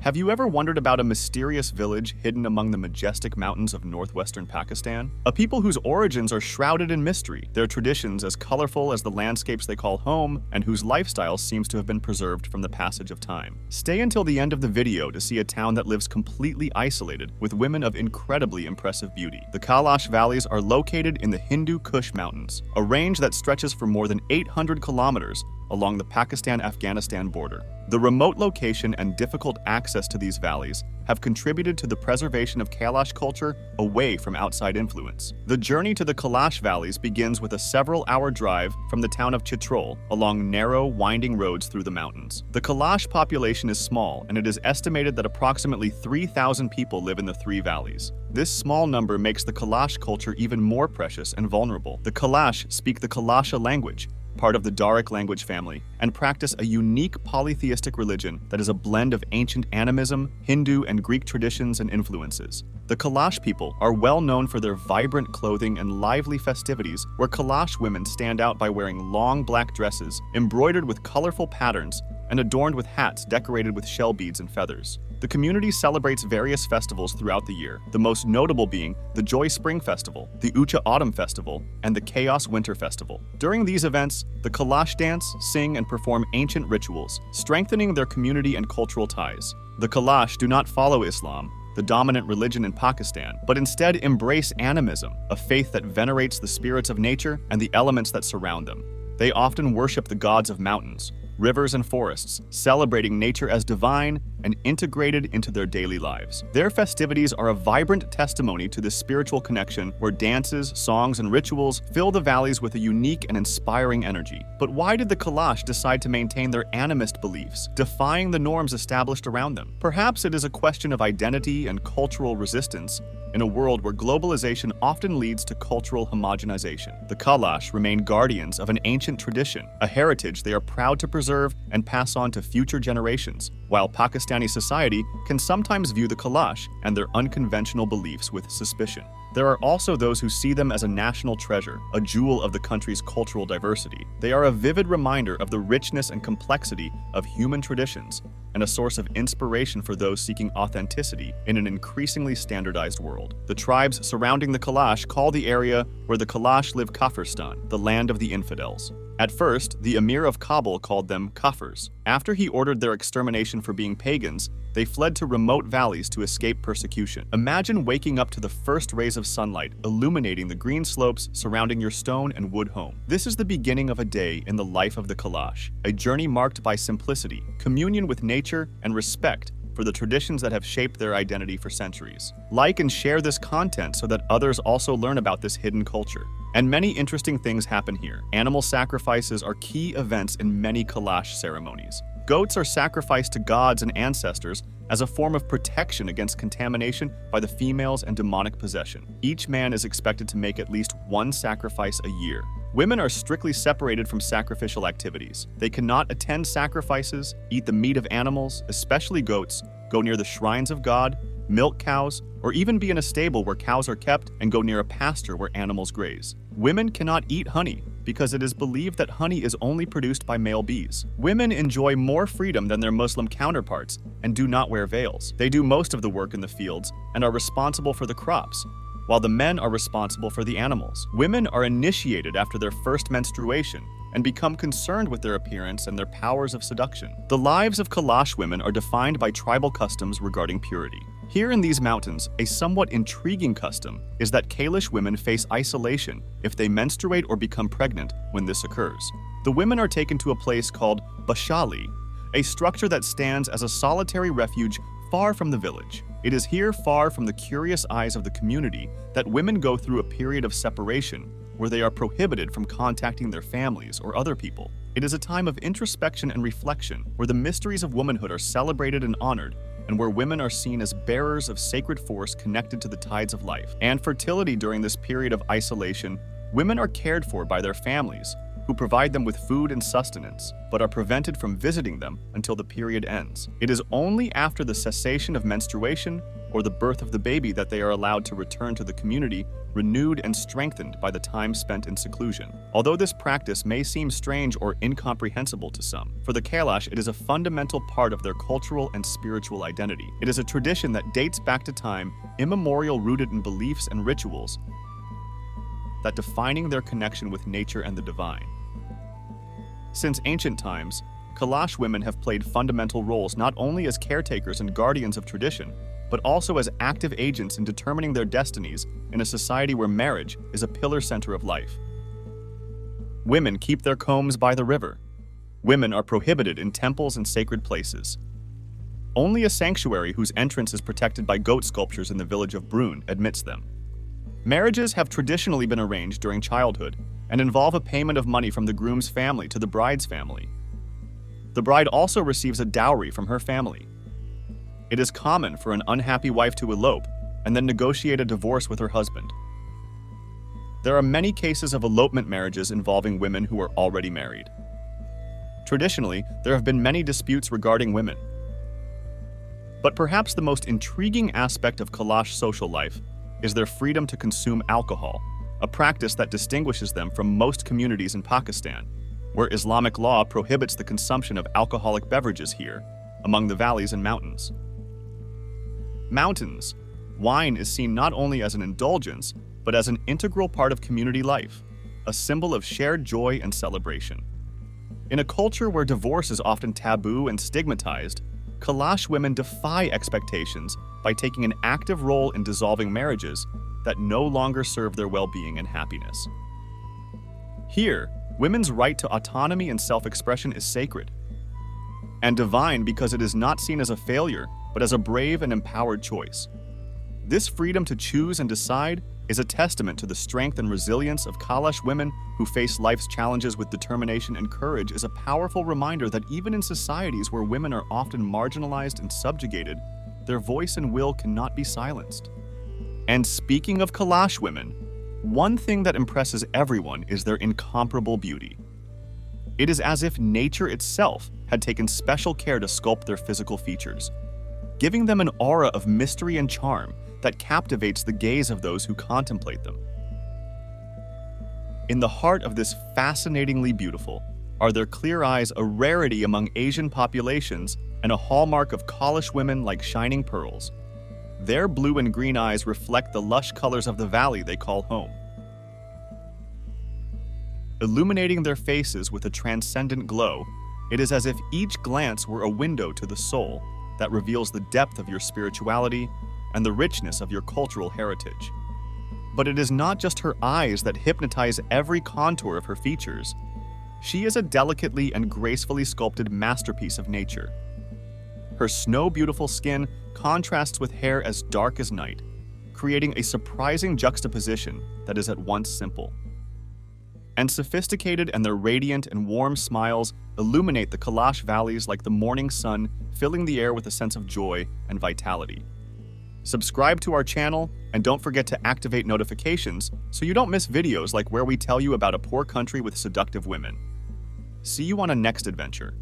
Have you ever wondered about a mysterious village hidden among the majestic mountains of northwestern Pakistan? A people whose origins are shrouded in mystery, their traditions as colorful as the landscapes they call home, and whose lifestyle seems to have been preserved from the passage of time. Stay until the end of the video to see a town that lives completely isolated, with women of incredibly impressive beauty. The Kalash valleys are located in the Hindu Kush Mountains, a range that stretches for more than 800 kilometers along the Pakistan-Afghanistan border. The remote location and difficult access to these valleys have contributed to the preservation of Kalash culture away from outside influence. The journey to the Kalash valleys begins with a several-hour drive from the town of Chitrol along narrow, winding roads through the mountains. The Kalash population is small, and it is estimated that approximately 3,000 people live in the three valleys. This small number makes the Kalash culture even more precious and vulnerable. The Kalash speak the Kalasha language, part of the Daric language family, and practice a unique polytheistic religion that is a blend of ancient animism, Hindu, and Greek traditions and influences. The Kalash people are well known for their vibrant clothing and lively festivities, where Kalash women stand out by wearing long black dresses embroidered with colorful patterns and adorned with hats decorated with shell beads and feathers. The community celebrates various festivals throughout the year, the most notable being the Joy Spring Festival, the Ucha Autumn Festival, and the Chaos Winter Festival. During these events, the Kalash dance, sing, and perform ancient rituals, strengthening their community and cultural ties. The Kalash do not follow Islam, the dominant religion in Pakistan, but instead embrace animism, a faith that venerates the spirits of nature and the elements that surround them. They often worship the gods of mountains, rivers, and forests, celebrating nature as divine and integrated into their daily lives. Their festivities are a vibrant testimony to this spiritual connection, where dances, songs, and rituals fill the valleys with a unique and inspiring energy. But why did the Kalash decide to maintain their animist beliefs, defying the norms established around them? Perhaps it is a question of identity and cultural resistance in a world where globalization often leads to cultural homogenization. The Kalash remain guardians of an ancient tradition, a heritage they are proud to preserve and pass on to future generations, while Pakistani society can sometimes view the Kalash and their unconventional beliefs with suspicion. There are also those who see them as a national treasure, a jewel of the country's cultural diversity. They are a vivid reminder of the richness and complexity of human traditions, and a source of inspiration for those seeking authenticity in an increasingly standardized world. The tribes surrounding the Kalash call the area where the Kalash live Kafirstan, the land of the infidels. At first, the Emir of Kabul called them Kafirs. After he ordered their extermination for being pagans, they fled to remote valleys to escape persecution. Imagine waking up to the first rays of sunlight illuminating the green slopes surrounding your stone and wood home. This is the beginning of a day in the life of the Kalash, a journey marked by simplicity, communion with nature, and respect for the traditions that have shaped their identity for centuries. Like and share this content so that others also learn about this hidden culture. And many interesting things happen here. Animal sacrifices are key events in many Kalash ceremonies. Goats are sacrificed to gods and ancestors as a form of protection against contamination by the females and demonic possession. Each man is expected to make at least one sacrifice a year. Women are strictly separated from sacrificial activities. They cannot attend sacrifices, eat the meat of animals, especially goats, go near the shrines of God, milk cows, or even be in a stable where cows are kept, and go near a pasture where animals graze. Women cannot eat honey because it is believed that honey is only produced by male bees. Women enjoy more freedom than their Muslim counterparts and do not wear veils. They do most of the work in the fields and are responsible for the crops, while the men are responsible for the animals. Women are initiated after their first menstruation and become concerned with their appearance and their powers of seduction. The lives of Kalash women are defined by tribal customs regarding purity. Here in these mountains, a somewhat intriguing custom is that Kalash women face isolation if they menstruate or become pregnant when this occurs. The women are taken to a place called Bashali, a structure that stands as a solitary refuge far from the village. It is here, far from the curious eyes of the community, that women go through a period of separation where they are prohibited from contacting their families or other people. It is a time of introspection and reflection, where the mysteries of womanhood are celebrated and honored, and where women are seen as bearers of sacred force connected to the tides of life. And fertility during this period of isolation, women are cared for by their families, who provide them with food and sustenance, but are prevented from visiting them until the period ends. It is only after the cessation of menstruation or the birth of the baby that they are allowed to return to the community, renewed and strengthened by the time spent in seclusion. Although this practice may seem strange or incomprehensible to some, for the Kalash it is a fundamental part of their cultural and spiritual identity. It is a tradition that dates back to time immemorial, rooted in beliefs and rituals that defining their connection with nature and the divine. Since ancient times, Kalash women have played fundamental roles not only as caretakers and guardians of tradition, but also as active agents in determining their destinies in a society where marriage is a pillar center of life. Women keep their combs by the river. Women are prohibited in temples and sacred places. Only a sanctuary whose entrance is protected by goat sculptures in the village of Brunn admits them. Marriages have traditionally been arranged during childhood and involve a payment of money from the groom's family to the bride's family. The bride also receives a dowry from her family. It is common for an unhappy wife to elope and then negotiate a divorce with her husband. There are many cases of elopement marriages involving women who are already married. Traditionally, there have been many disputes regarding women. But perhaps the most intriguing aspect of Kalash social life is their freedom to consume alcohol, a practice that distinguishes them from most communities in Pakistan, where Islamic law prohibits the consumption of alcoholic beverages here, among the valleys and mountains. Mountains. Wine is seen not only as an indulgence, but as an integral part of community life, a symbol of shared joy and celebration. In a culture where divorce is often taboo and stigmatized, Kalash women defy expectations by taking an active role in dissolving marriages that no longer serve their well-being and happiness. Here, women's right to autonomy and self-expression is sacred and divine because it is not seen as a failure, but as a brave and empowered choice. This freedom to choose and decide is a testament to the strength and resilience of Kalash women who face life's challenges with determination and courage. Is a powerful reminder that even in societies where women are often marginalized and subjugated, their voice and will cannot be silenced. And speaking of Kalash women, one thing that impresses everyone is their incomparable beauty. It is as if nature itself had taken special care to sculpt their physical features, giving them an aura of mystery and charm that captivates the gaze of those who contemplate them. In the heart of this fascinatingly beautiful are their clear eyes, a rarity among Asian populations and a hallmark of Kalash women like shining pearls. Their blue and green eyes reflect the lush colors of the valley they call home, illuminating their faces with a transcendent glow. It is as if each glance were a window to the soul that reveals the depth of your spirituality and the richness of your cultural heritage. But it is not just her eyes that hypnotize every contour of her features. She is a delicately and gracefully sculpted masterpiece of nature. Her snow-beautiful skin contrasts with hair as dark as night, creating a surprising juxtaposition that is at once simple and sophisticated, and their radiant and warm smiles illuminate the Kalash valleys like the morning sun, filling the air with a sense of joy and vitality. Subscribe to our channel and don't forget to activate notifications so you don't miss videos like where we tell you about a poor country with seductive women. See you on a next adventure.